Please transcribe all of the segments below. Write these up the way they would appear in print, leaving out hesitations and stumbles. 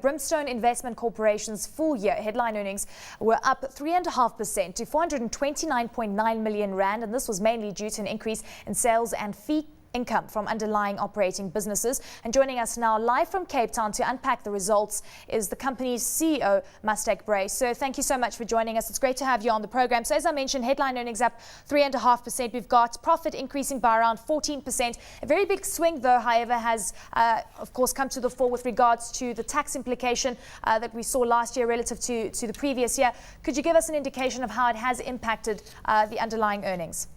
Brimstone Investment Corporation's full-year headline earnings were up 3.5% to 429.9 million rand, and this was mainly due to an increase in sales and fee income from underlying operating businesses. And joining us now live from Cape Town to unpack the results is the company's CEO, Mustaq Brey. So thank you so much for joining us. It's great to have you on the program. So as I mentioned, headline earnings up 3.5%. We've got profit increasing by around 14%. A very big swing, though, however, has of course come to the fore with regards to the tax implication that we saw last year relative to the previous year. Could you give us an indication of how it has impacted the underlying earnings?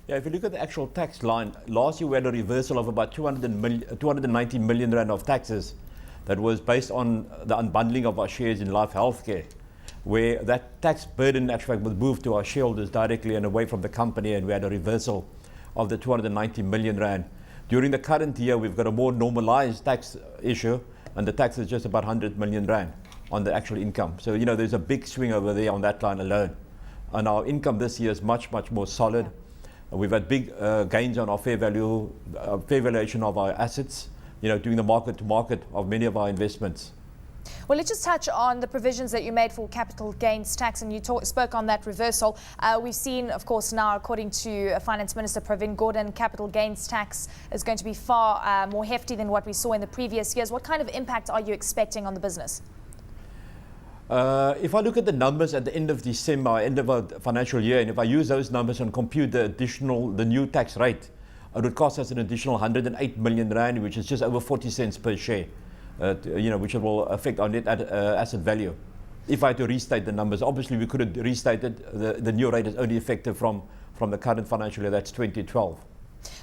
Yeah, if you look at the actual tax line, last year we had a reversal of about 290 million rand of taxes that was based on the unbundling of our shares in Life Healthcare, where that tax burden actually was moved to our shareholders directly and away from the company, and we had a reversal of the 290 million rand. During the current year, we've got a more normalized tax issue, and the tax is just about 100 million rand on the actual income. So, you know, there's a big swing over there on that line alone. And our income this year is much, much more solid. We've had big gains on our fair valuation of our assets, you know, doing the market to market of many of our investments. Well, let's just touch on the provisions that you made for capital gains tax, and you spoke on that reversal. We've seen, of course, now, according to Finance Minister Pravin Gordhan, capital gains tax is going to be far more hefty than what we saw in the previous years. What kind of impact are you expecting on the business? If I look at the numbers at the end of December, end of our financial year, and if I use those numbers and compute the new tax rate, it would cost us an additional 108 million rand, which is just over 40 cents per share, you know, which will affect our net asset value. If I had to restate the numbers, obviously we could have restated the new rate is only effective from the current financial year, that's 2012.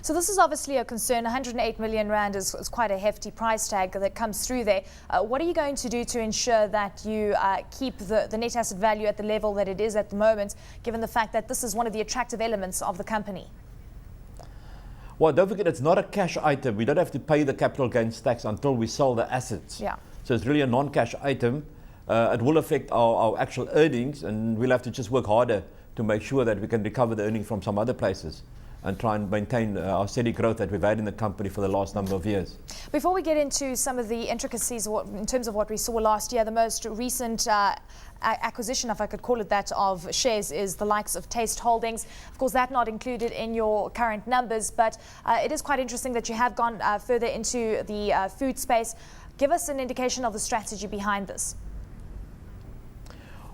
So this is obviously a concern. 108 million rand is quite a hefty price tag that comes through there. What are you going to do to ensure that you keep the net asset value at the level that it is at the moment, given the fact that this is one of the attractive elements of the company? Well, don't forget, it's not a cash item. We don't have to pay the capital gains tax until we sell the assets. Yeah. So it's really a non-cash item. It will affect our actual earnings, and we'll have to just work harder to make sure that we can recover the earnings from some other places and try and maintain our steady growth that we've had in the company for the last number of years. Before we get into some of the intricacies in terms of what we saw last year, the most recent acquisition, if I could call it that, of shares is the likes of Taste Holdings. Of course, that's not included in your current numbers, but it is quite interesting that you have gone further into the food space. Give us an indication of the strategy behind this.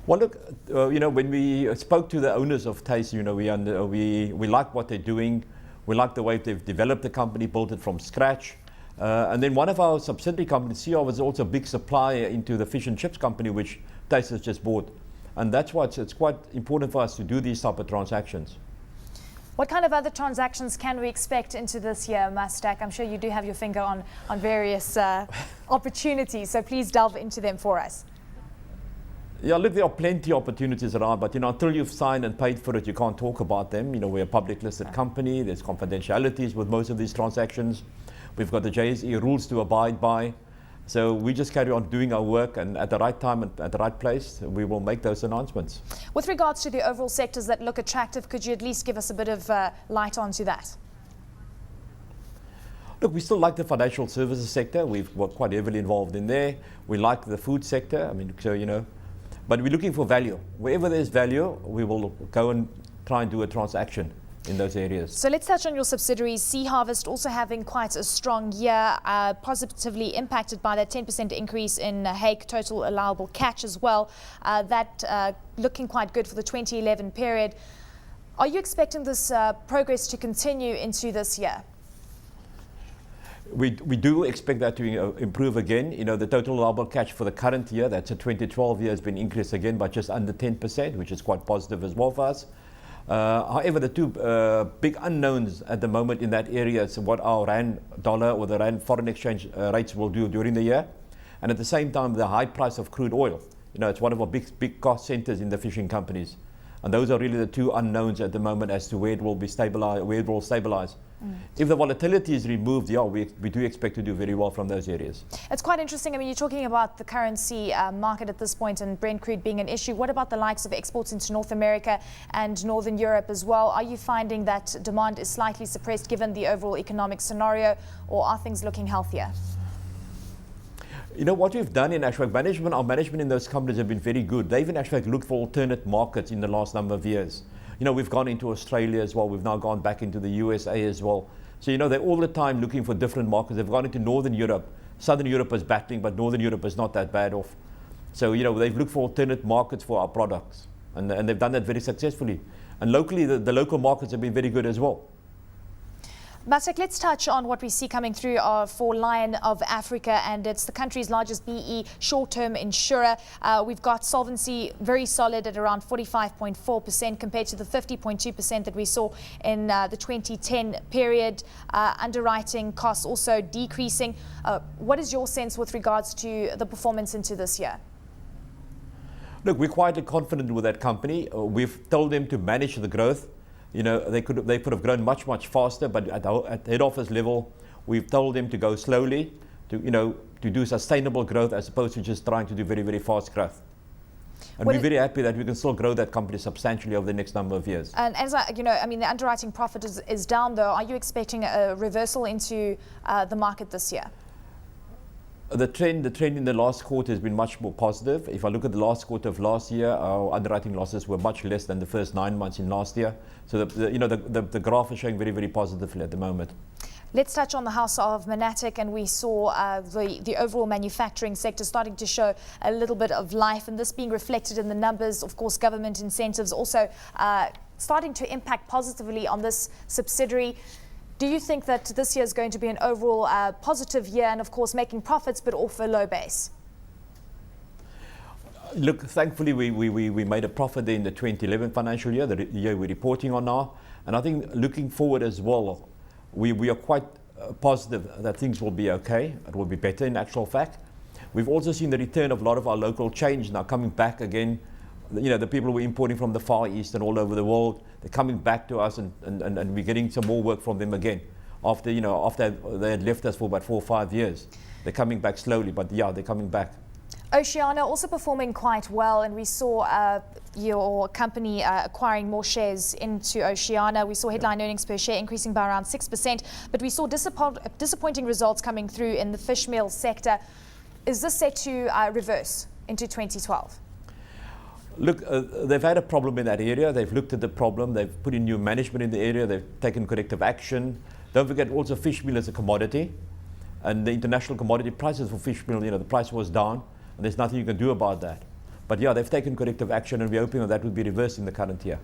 Well, look, you know, when we spoke to the owners of Taste, you know, we like what they're doing. We like the way they've developed the company, built it from scratch. And then one of our subsidiary companies, CR, was also a big supplier into the fish and chips company, which Taste has just bought. And that's why it's quite important for us to do these type of transactions. What kind of other transactions can we expect into this year, Mustaq? I'm sure you do have your finger on various opportunities, so please delve into them for us. Yeah, look, there are plenty of opportunities around, but, you know, until you've signed and paid for it, you can't talk about them. You know, we're a public listed company. There's confidentialities with most of these transactions. We've got the JSE rules to abide by. So we just carry on doing our work, and at the right time and at the right place, we will make those announcements. With regards to the overall sectors that look attractive, could you at least give us a bit of light onto that? Look, we still like the financial services sector. We've got quite heavily involved in there. We like the food sector. I mean, so, you know, but we're looking for value. Wherever there's value, we will go and try and do a transaction in those areas. So let's touch on your subsidiaries. Sea Harvest also having quite a strong year, positively impacted by that 10% increase in hake total allowable catch as well. That looking quite good for the 2011 period. Are you expecting this progress to continue into this year? We do expect that to improve again. You know, the total allowable catch for the current year, that's a 2012 year, has been increased again by just under 10%, which is quite positive as well for us. However, the two big unknowns at the moment in that area is what our rand dollar or the rand foreign exchange rates will do during the year, and at the same time the high price of crude oil. You know, it's one of our big cost centers in the fishing companies, and those are really the two unknowns at the moment as to where it will be stabilized, where it will stabilize. If the volatility is removed, yeah, we do expect to do very well from those areas. It's quite interesting. I mean, you're talking about the currency market at this point and Brent crude being an issue. What about the likes of exports into North America and Northern Europe as well? Are you finding that demand is slightly suppressed given the overall economic scenario, or are things looking healthier? You know what we've done in actual management, our management in those companies have been very good. They've in actual looked for alternate markets in the last number of years. You know, we've gone into Australia as well. We've now gone back into the USA as well. So, you know, they're all the time looking for different markets. They've gone into Northern Europe. Southern Europe is battling, but Northern Europe is not that bad off. So, you know, they've looked for alternate markets for our products. And they've done that very successfully. And locally, the local markets have been very good as well. Mustaq, let's touch on what we see coming through for Lion of Africa, and it's the country's largest BE short-term insurer. We've got solvency very solid at around 45.4% compared to the 50.2% that we saw in the 2010 period. Underwriting costs also decreasing. What is your sense with regards to the performance into this year? Look, we're quite confident with that company. We've told them to manage the growth. You know, they could have grown much faster, but at head office level, we've told them to go slowly, to do sustainable growth as opposed to just trying to do very fast growth. And we're very happy that we can still grow that company substantially over the next number of years. And as I mean, the underwriting profit is down though. Are you expecting a reversal into the market this year? The trend in the last quarter has been much more positive. If I look at the last quarter of last year, our underwriting losses were much less than the first 9 months in last year. So the graph is showing very positively at the moment. Let's touch on the house of Mustaq, and we saw the overall manufacturing sector starting to show a little bit of life, and this being reflected in the numbers. Of course, government incentives also starting to impact positively on this subsidiary. Do you think that this year is going to be an overall positive year, and of course making profits but off a low base? Look, thankfully we made a profit there in the 2011 financial year, the year we're reporting on now. And I think looking forward as well, we are quite positive that things will be okay. It will be better in actual fact. We've also seen the return of a lot of our local change now coming back again. You know, the people who were importing from the Far East and all over the world, they're coming back to us, and we're getting some more work from them again. After they had left us for about 4 or 5 years. They're coming back slowly, but yeah, they're coming back. Oceania also performing quite well, and we saw your company acquiring more shares into Oceania. We saw headline earnings per share increasing by around 6%, but we saw disappointing results coming through in the fish meal sector. Is this set to reverse into 2012? Look, they've had a problem in that area. They've looked at the problem. They've put in new management in the area. They've taken corrective action. Don't forget also fish meal is a commodity. And the international commodity prices for fish meal, the price was down. And there's nothing you can do about that. But yeah, they've taken corrective action, and we're hoping that will be reversed in the current year.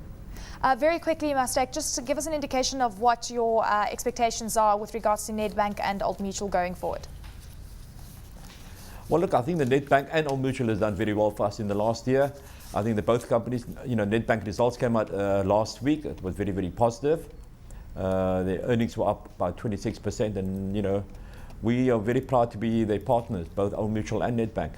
Very quickly, Mustaq, just to give us an indication of what your expectations are with regards to Nedbank and Old Mutual going forward. Well, look, I think the Nedbank and Old Mutual has done very well for us in the last year. I think that both companies, Nedbank results came out last week. It was very positive. Their earnings were up by 26%, and we are very proud to be their partners, both Old Mutual and Nedbank.